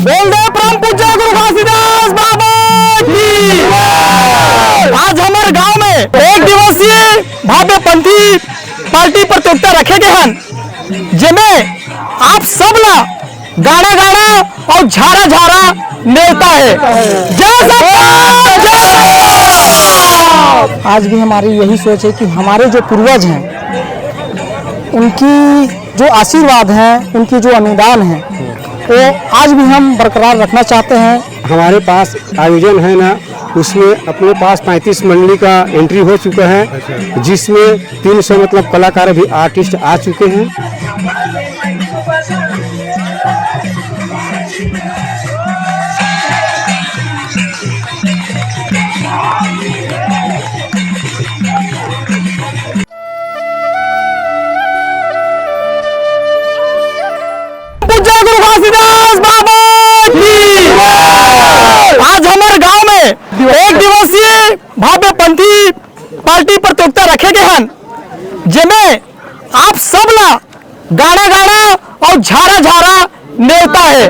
बोल दे परम पूज्य गुरु घासीदास बाबा की। आज हमारे गांव में एक दिवसीय भव्य पंथी पार्टी प्रतियोगिता रखे गए हैं, जिनमें आप सब ला गाना गाना और झारा झारा नेता है। आज भी हमारी यही सोच है कि हमारे जो पूर्वज हैं उनकी जो आशीर्वाद है, उनकी जो अनुदान है, वो आज भी हम बरकरार रखना चाहते हैं। हमारे पास आयोजन है ना, उसमें अपने पास 35 मंडली का एंट्री हो चुका है, जिसमें 300 मतलब कलाकार भी आर्टिस्ट आ चुके हैं। घासीदास बाबा की। आज हमारे गांव में एक दिवसीय भव्य पंथी पार्टी प्रतियोगिता रखे गए हैं, जिनमें आप सब ला गाना गाना और झारा झारा नेता है।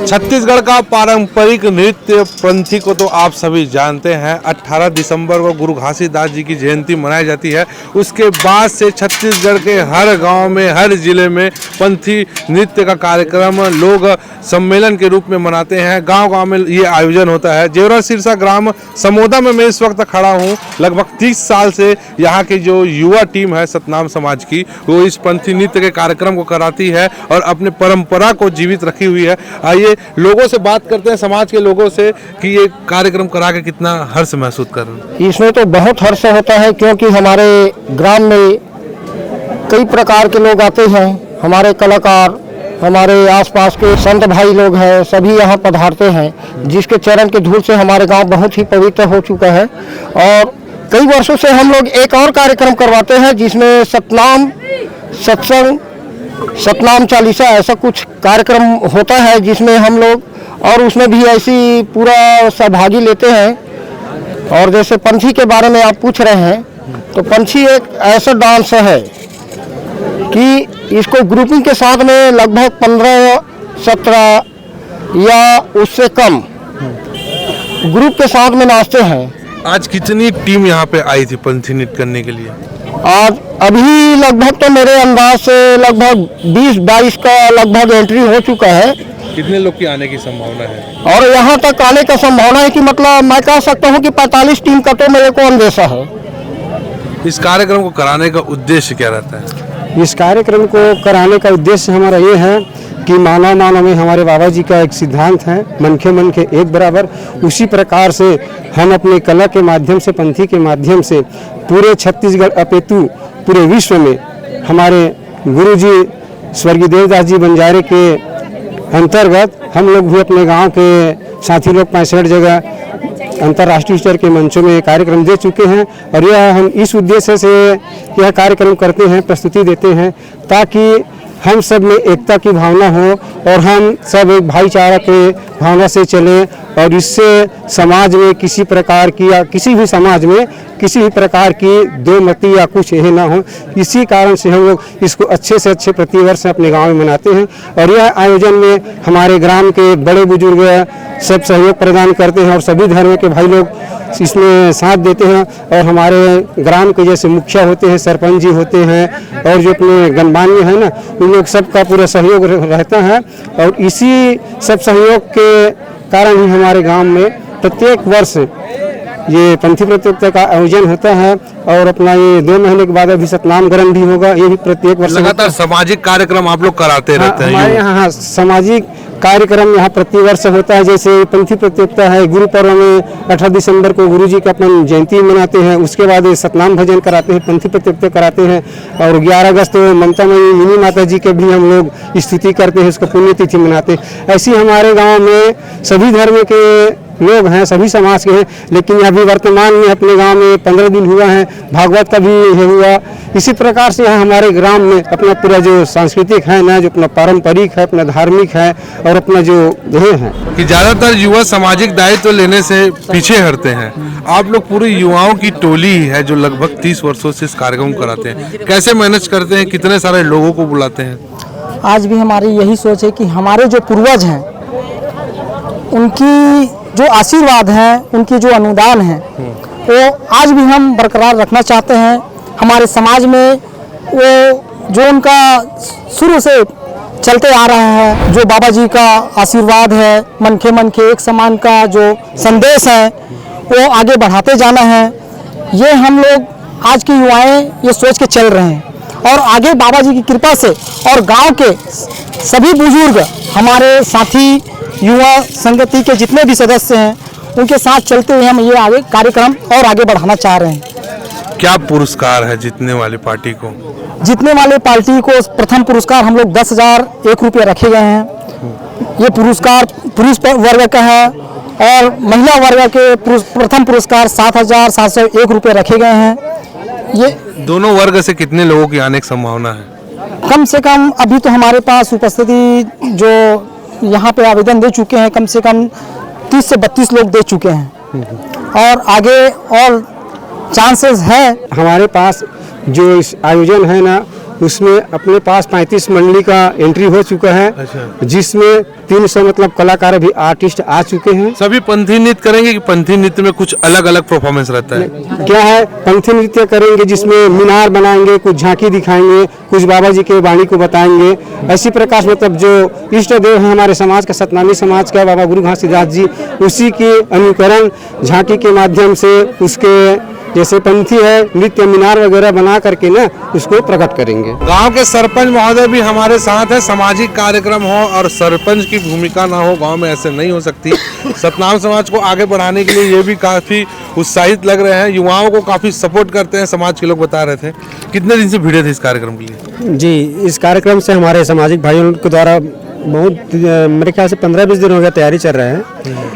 छत्तीसगढ़ का पारंपरिक नृत्य पंथी को तो आप सभी जानते हैं। 18 दिसंबर को गुरु घासीदास जी की जयंती मनाई जाती है। उसके बाद से छत्तीसगढ़ के हर गांव में, हर जिले में पंथी नृत्य का कार्यक्रम लोग सम्मेलन के रूप में मनाते हैं। गांव-गांव में ये आयोजन होता है। जेवरा सिरसा ग्राम समोदा में मैं इस वक्त खड़ा हूँ। लगभग 30 साल से यहाँ की जो युवा टीम है सतनाम समाज की, वो इस पंथी नृत्य के कार्यक्रम को कराती है और अपने परंपरा को जीवित रखी हुई है। आइए लोगों से बात करते हैं, समाज के लोगों से, कि ये कार्यक्रम करा के कितना हर्ष महसूस कर रहे हैं। इसमें तो बहुत हर्ष होता है, क्योंकि हमारे ग्राम में कई प्रकार के लोग आते हैं। हमारे कलाकार, हमारे आसपास के संत भाई लोग हैं, सभी यहाँ पधारते हैं, जिसके चरण के धूल से हमारे गांव बहुत ही पवित्र हो चुका है। और कई वर्षों से हम लोग एक और कार्यक्रम करवाते हैं, जिसमें सतनाम सत्संग, सतनाम चालीसा, ऐसा कुछ कार्यक्रम होता है, जिसमें हम लोग और उसमें भी ऐसी पूरा सहभागी लेते हैं। और जैसे पंथी के बारे में आप पूछ रहे हैं, तो पंथी एक ऐसा डांस है कि इसको ग्रुपिंग के साथ में लगभग 15-17 या उससे कम ग्रुप के साथ में नाचते हैं। आज कितनी टीम यहाँ पे आई थी पंथी नृत्य करने के लिए? आज अभी लगभग तो मेरे अंदाज से लगभग 20-22 का लगभग एंट्री हो चुका है। कितने लोग की आने की संभावना है? और यहाँ तक आने का संभावना है कि मतलब मैं कह सकता हूँ कि 45 टीम का तो मेरे को अंदेशा है। इस कार्यक्रम को कराने का उद्देश्य क्या रहता है? इस कार्यक्रम को कराने का उद्देश्य हमारा ये है कि मानव मानव में हमारे बाबा जी का एक सिद्धांत है, मन के एक बराबर। उसी प्रकार से हम अपने कला के माध्यम से, पंथी के माध्यम से पूरे छत्तीसगढ़ अपेतु पूरे विश्व में हमारे गुरु जी स्वर्गीय देवदास जी बंजारे के अंतर्गत हम लोग भी अपने गांव के साथी लोग 65 जगह अंतर्राष्ट्रीय स्तर के मंचों में कार्यक्रम दे चुके हैं। और यह हम इस उद्देश्य से यह कार्यक्रम करते हैं, प्रस्तुति देते हैं, ताकि हम सब में एकता की भावना हो और हम सब एक भाईचारा के भावना से चले, और इससे समाज में किसी प्रकार की या किसी भी समाज में किसी भी प्रकार की दो मती या कुछ यह ना हो। इसी कारण से हम लोग इसको अच्छे से अच्छे प्रतिवर्ष अपने गांव में मनाते हैं। और यह आयोजन में हमारे ग्राम के बड़े बुजुर्ग सब सहयोग प्रदान करते हैं और सभी धर्म के भाई लोग इसमें साथ देते हैं। और हमारे ग्राम के जैसे मुखिया होते हैं, सरपंच जी होते हैं, और जो अपने गणमान्य है ना, उन लोग सबका पूरा सहयोग रहता है। और इसी सब सहयोग के कारण ही हमारे गांव में प्रत्येक वर्ष ये पंथी प्रतियोगिता का आयोजन होता है। और अपना ये 2 महीने के बाद अभी सतनाम ग्रहण भी होगा, ये भी प्रत्येक वर्ष लगातार सामाजिक कार्यक्रम आप लोग कराते रहते हैं। हमारे यहाँ सामाजिक कार्यक्रम यहाँ प्रतिवर्ष होता है। जैसे पंथी प्रतियोगिता है, गुरु पर्व में 18 दिसंबर को गुरु जी का अपन जयंती मनाते हैं, उसके बाद सतनाम भजन कराते हैं, पंथी प्रतियोगिता कराते हैं। और 11 अगस्त ममता मिनी माता जी के भी हम लोग स्तुति करते हैं, उसको पुण्यतिथि मनाते हैं। ऐसी हमारे गाँव में सभी धर्म के लोग हैं, सभी समाज के हैं। लेकिन अभी वर्तमान में अपने गांव में 15 दिन हुआ है, भागवत का भी हुआ। इसी प्रकार से यहाँ हमारे ग्राम में अपना पूरा जो सांस्कृतिक है ना, जो अपना पारंपरिक है, अपना धार्मिक है, और अपना जो है कि ज़्यादातर युवा सामाजिक दायित्व लेने से पीछे हटते हैं। आप लोग पूरी युवाओं की टोली है जो लगभग 30 वर्षों से इस कार्यक्रम कराते हैं। कैसे मैनेज करते हैं? कितने सारे लोगों को बुलाते हैं? आज भी हमारी यही सोच है कि हमारे जो पूर्वज हैं उनकी जो आशीर्वाद है, उनकी जो अनुदान है, वो आज भी हम बरकरार रखना चाहते हैं। हमारे समाज में वो जो उनका शुरू से चलते आ रहा है, जो बाबा जी का आशीर्वाद है, मन के एक समान का जो संदेश है, वो आगे बढ़ाते जाना है। ये हम लोग आज के युवाएं ये सोच के चल रहे हैं और आगे बाबा जी की कृपा से और गांव के सभी बुजुर्ग, हमारे साथी, युवा संगति के जितने भी सदस्य हैं, उनके साथ चलते हुए हम ये आगे कार्यक्रम और आगे बढ़ाना चाह रहे हैं। क्या पुरस्कार है जीतने वाली पार्टी को? जीतने वाले पार्टी को प्रथम पुरस्कार हम लोग 10,001 रुपये रखे गए हैं। ये पुरस्कार पुरुष वर्ग का है और महिला वर्ग के प्रथम पुरस्कार 7,701 रुपये रखे गए हैं। ये दोनों वर्ग से कितने लोगों की आने की संभावना है? कम से कम अभी तो हमारे पास उपस्थिति जो यहाँ पे आवेदन दे चुके हैं, कम से कम 30 से 32 लोग दे चुके हैं और आगे और चांसेस है। हमारे पास जो इस आयोजन है ना, उसमें अपने पास 35 मंडली का एंट्री हो चुका है। अच्छा। जिसमें 300 मतलब कलाकार भी आर्टिस्ट आ चुके हैं। सभी पंथी नृत्य करेंगे कि पंथी नृत्य में कुछ अलग अलग परफॉर्मेंस रहता है? क्या है, पंथी नृत्य करेंगे जिसमें मीनार बनाएंगे, कुछ झांकी दिखाएंगे, कुछ बाबा जी के वाणी को बताएंगे। ऐसी प्रकार मतलब जो इष्ट देव है हमारे समाज का, सतनामी समाज का बाबा गुरु घासीदास जी, उसी के अनुकरण झांकी के माध्यम से उसके जैसे पंथी है नृत्य मीनार वगैरह बना करके ना उसको प्रकट करेंगे। गांव के सरपंच महोदय भी हमारे साथ है। सामाजिक कार्यक्रम हो और सरपंच की भूमिका ना हो गांव में, ऐसे नहीं हो सकती। सतनाम समाज को आगे बढ़ाने के लिए ये भी काफ़ी उत्साहित लग रहे हैं, युवाओं को काफ़ी सपोर्ट करते हैं। समाज के लोग बता रहे थे। कितने दिन से भिड़े थे इस कार्यक्रम के लिए? जी, इस कार्यक्रम से हमारे सामाजिक भाइयों के द्वारा बहुत मेरे ख्याल से 15-20 दिन हो गया तैयारी चल रहा है।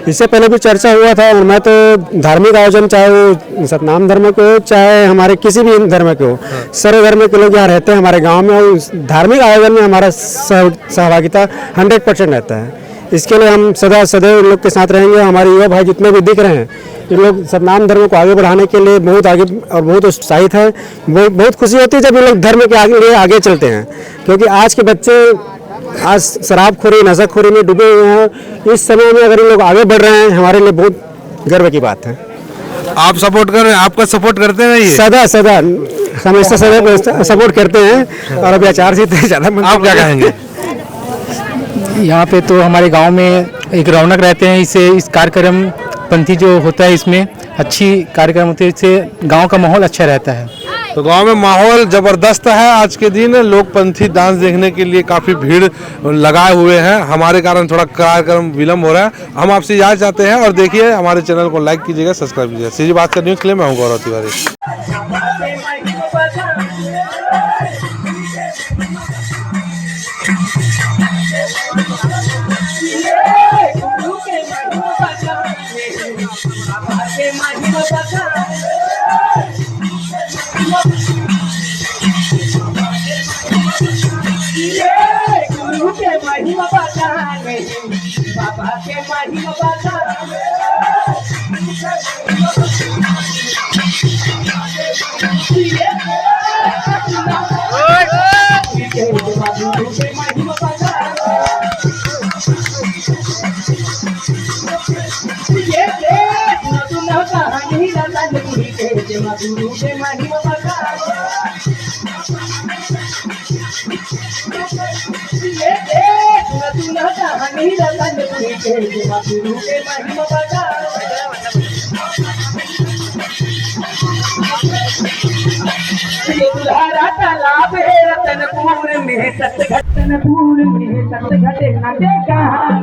इससे पहले भी चर्चा हुआ था और मैं तो धार्मिक आयोजन, चाहे वो सतनाम धर्म के हो चाहे हमारे किसी भी धर्म के हो, सर्व धर्म के लोग यहाँ रहते हैं हमारे गांव में और धार्मिक आयोजन में हमारा सहभागिता 100% रहता है। इसके लिए हम सदैव इन लोग के साथ रहेंगे। हमारे युवा भाई जितने भी दिख रहे हैं, इन लोग सतनाम धर्म को आगे बढ़ाने के लिए बहुत आगे और बहुत उत्साहित है। बहुत खुशी होती है जब ये लोग धर्म के आगे चलते हैं, क्योंकि आज के बच्चे आज शराबखोरी, नशाखोरी में डूबे हुए हैं। इस समय में अगर ये लोग आगे बढ़ रहे हैं, हमारे लिए बहुत गर्व की बात है। आप सपोर्ट कर रहे हैं? आपका सपोर्ट करते हैं? ये सदा हमेशा सपोर्ट करते हैं और अभी आचार से ज़्यादा। आप क्या कहेंगे? यहाँ पे तो हमारे गांव में एक रौनक रहते हैं। इससे इस कार्यक्रम पंथी जो होता है इसमें अच्छी कार्यक्रम होते हैं, इससे गांव का माहौल अच्छा रहता है। तो गांव में माहौल जबरदस्त है। आज के दिन लोग पंथी डांस देखने के लिए काफ़ी भीड़ लगाए हुए हैं। हमारे कारण थोड़ा कार्यक्रम विलम्ब हो रहा है। हम आपसे इजाज़त चाहते हैं और देखिए हमारे चैनल को लाइक कीजिएगा, सब्सक्राइब कीजिएगा। सीधी बात करनी के लिए मैं हूँ गौरव तिवारी। तालाब है रतनपुर में सतपुर में सतघट घटे कहाँ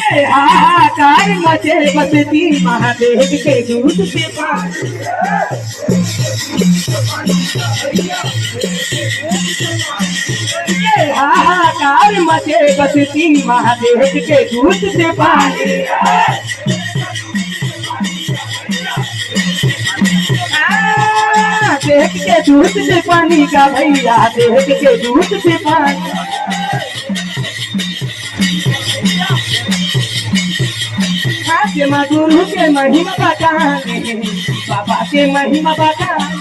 हाहाकार मचे बसती महादेव के दूध से पानी हाहाकार मचे बसती महादेव के दूध से पानी देख के दूध से पानी का भैया देख के दूध से पानी के गुरु के महिमा बताने बाबा के महिमा बताने